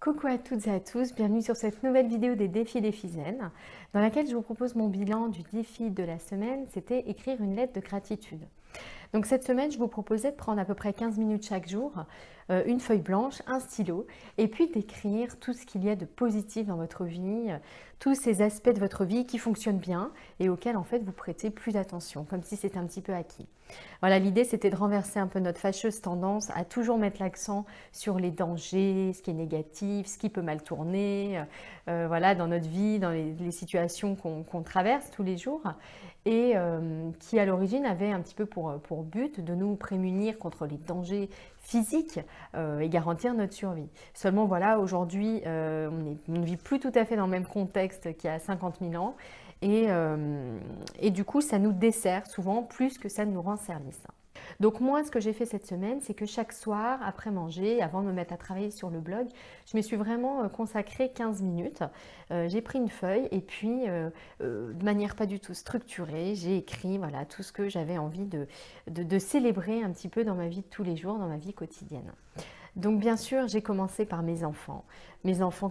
Coucou à toutes et à tous, bienvenue sur cette nouvelle vidéo des défis zen, dans laquelle je vous propose mon bilan du défi de la semaine, c'était écrire une lettre de gratitude. Donc cette semaine, je vous proposais de prendre à peu près 15 minutes chaque jour, une feuille blanche, un stylo, et puis d'écrire tout ce qu'il y a de positif dans votre vie, tous ces aspects de votre vie qui fonctionnent bien et auxquels en fait vous prêtez plus d'attention, comme si c'était un petit peu acquis. Voilà, l'idée c'était de renverser un peu notre fâcheuse tendance à toujours mettre l'accent sur les dangers, ce qui est négatif, ce qui peut mal tourner, voilà, dans notre vie, dans les situations qu'on traverse tous les jours et qui à l'origine avait un petit peu pour but de nous prémunir contre les dangers physiques et garantir notre survie. Seulement voilà, aujourd'hui on ne vit plus tout à fait dans le même contexte qu'il y a 50 000 ans et du coup ça nous dessert souvent plus que ça ne nous rend service. Donc moi, ce que j'ai fait cette semaine, c'est que chaque soir, après manger, avant de me mettre à travailler sur le blog, je me suis vraiment consacré 15 minutes. J'ai pris une feuille et puis, de manière pas du tout structurée, j'ai écrit voilà, tout ce que j'avais envie de célébrer un petit peu dans ma vie de tous les jours, dans ma vie quotidienne. Donc bien sûr, j'ai commencé par mes enfants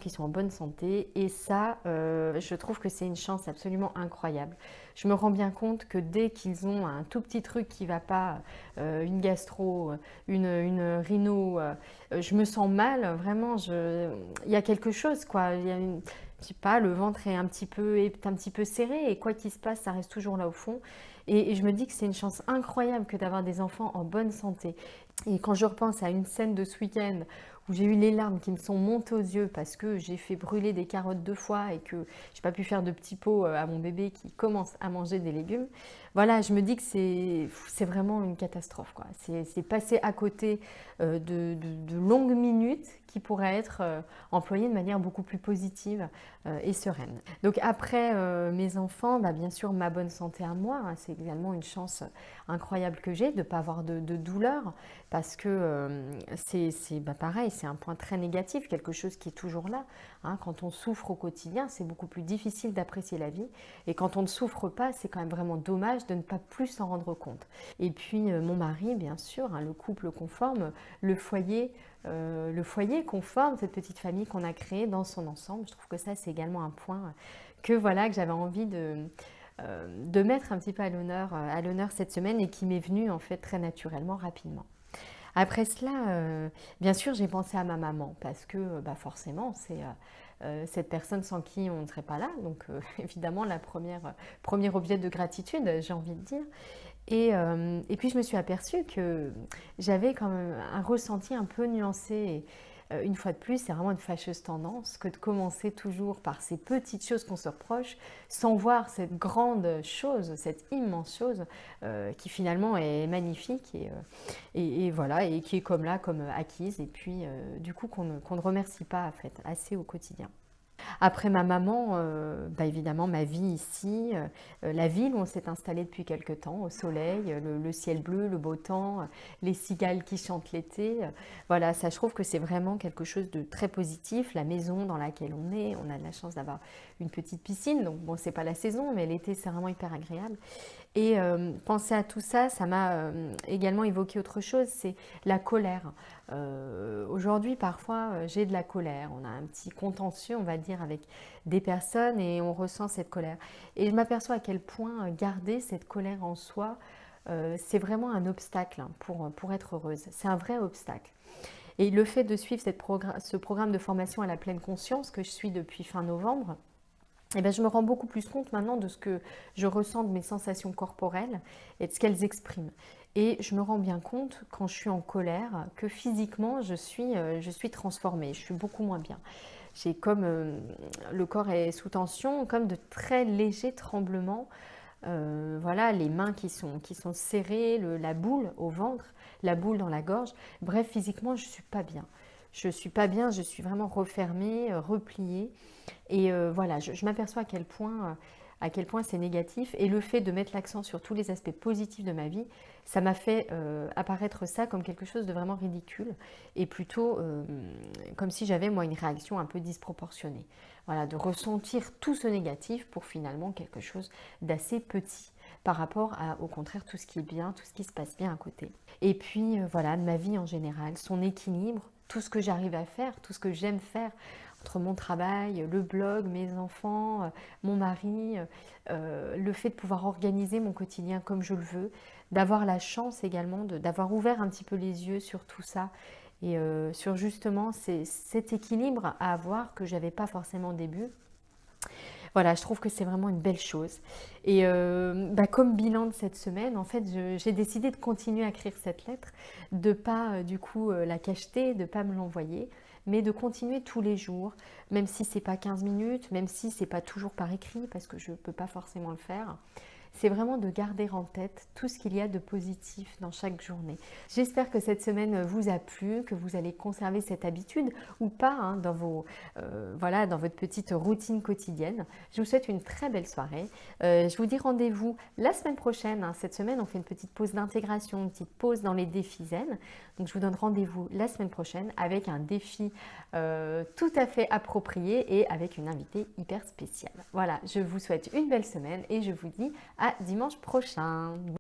qui sont en bonne santé et ça, je trouve que c'est une chance absolument incroyable. Je me rends bien compte que dès qu'ils ont un tout petit truc qui ne va pas, une gastro, une rhino, je me sens mal, vraiment, il y a quelque chose quoi. Je sais pas, le ventre est un petit peu serré et quoi qu'il se passe, ça reste toujours là au fond. Et je me dis que c'est une chance incroyable que d'avoir des enfants en bonne santé. Et quand je repense à une scène de ce week-end où j'ai eu les larmes qui me sont montées aux yeux parce que j'ai fait brûler des carottes 2 fois et que j'ai pas pu faire de petits pots à mon bébé qui commence à manger des légumes, voilà, je me dis que c'est vraiment une catastrophe, quoi. C'est passer à côté de longues minutes qui pourraient être employées de manière beaucoup plus positive et sereine. Donc après mes enfants, bah, bien sûr ma bonne santé à moi, hein, c'est également une chance incroyable que j'ai de ne pas avoir de douleur parce que c'est bah, pareil, c'est un point très négatif, quelque chose qui est toujours là. Hein. Quand on souffre au quotidien, c'est beaucoup plus difficile d'apprécier la vie et quand on ne souffre pas, c'est quand même vraiment dommage de ne pas plus s'en rendre compte. Et puis mon mari, bien sûr, hein, le couple conforme, le foyer conforme, cette petite famille qu'on a créée dans son ensemble. Je trouve que ça, c'est également un point que voilà que j'avais envie de mettre un petit peu à l'honneur cette semaine et qui m'est venu en fait très naturellement, rapidement. Après cela, bien sûr, j'ai pensé à ma maman parce que bah, forcément, c'est cette personne sans qui on ne serait pas là. Donc évidemment, premier objet de gratitude, j'ai envie de dire. Et puis je me suis aperçue que j'avais quand même un ressenti un peu nuancé. Et, une fois de plus, c'est vraiment une fâcheuse tendance que de commencer toujours par ces petites choses qu'on se reproche, sans voir cette grande chose, cette immense chose qui finalement est magnifique et voilà, et qui est comme là, comme acquise, et puis du coup qu'on ne remercie pas en fait, assez au quotidien. Après ma maman, bah évidemment ma vie ici, la ville où on s'est installé depuis quelque temps, au soleil, le ciel bleu, le beau temps, les cigales qui chantent l'été. Voilà, ça je trouve que c'est vraiment quelque chose de très positif. La maison dans laquelle on a de la chance d'avoir une petite piscine. Donc bon, c'est pas la saison, mais l'été c'est vraiment hyper agréable. Et penser à tout ça, ça m'a également évoqué autre chose, c'est la colère. Aujourd'hui, parfois, j'ai de la colère. On a un petit contentieux, on va dire, avec des personnes et on ressent cette colère. Et je m'aperçois à quel point garder cette colère en soi, c'est vraiment un obstacle hein, pour être heureuse. C'est un vrai obstacle. Et le fait de suivre ce programme de formation à la pleine conscience que je suis depuis fin novembre, eh bien, je me rends beaucoup plus compte maintenant de ce que je ressens de mes sensations corporelles et de ce qu'elles expriment. Et je me rends bien compte quand je suis en colère que physiquement je suis transformée, je suis beaucoup moins bien. J'ai comme le corps est sous tension, comme de très légers tremblements. Voilà, les mains qui sont serrées, la boule au ventre, la boule dans la gorge. Bref, physiquement, je ne suis pas bien. Je ne suis pas bien, je suis vraiment refermée, repliée. Et voilà, je m'aperçois à quel point c'est négatif. Et le fait de mettre l'accent sur tous les aspects positifs de ma vie, ça m'a fait apparaître ça comme quelque chose de vraiment ridicule et plutôt comme si j'avais moi une réaction un peu disproportionnée. Voilà, de ressentir tout ce négatif pour finalement quelque chose d'assez petit par rapport à, au contraire, tout ce qui est bien, tout ce qui se passe bien à côté. Et puis voilà, de ma vie en général, son équilibre, tout ce que j'arrive à faire, tout ce que j'aime faire, entre mon travail, le blog, mes enfants, mon mari, le fait de pouvoir organiser mon quotidien comme je le veux, d'avoir la chance également d'avoir ouvert un petit peu les yeux sur tout ça et sur justement cet équilibre à avoir que j'avais pas forcément au début. Voilà, je trouve que c'est vraiment une belle chose. Et comme bilan de cette semaine, en fait, j'ai décidé de continuer à écrire cette lettre, de pas du coup la cacheter, de pas me l'envoyer, mais de continuer tous les jours, même si c'est pas 15 minutes, même si c'est pas toujours par écrit, parce que je peux pas forcément le faire. C'est vraiment de garder en tête tout ce qu'il y a de positif dans chaque journée. J'espère que cette semaine vous a plu, que vous allez conserver cette habitude ou pas hein, voilà, dans votre petite routine quotidienne. Je vous souhaite une très belle soirée. Je vous dis rendez-vous la semaine prochaine. Hein. Cette semaine, on fait une petite pause d'intégration, une petite pause dans les défis zen. Donc, je vous donne rendez-vous la semaine prochaine avec un défi tout à fait approprié et avec une invitée hyper spéciale. Voilà, je vous souhaite une belle semaine et je vous dis à dimanche prochain.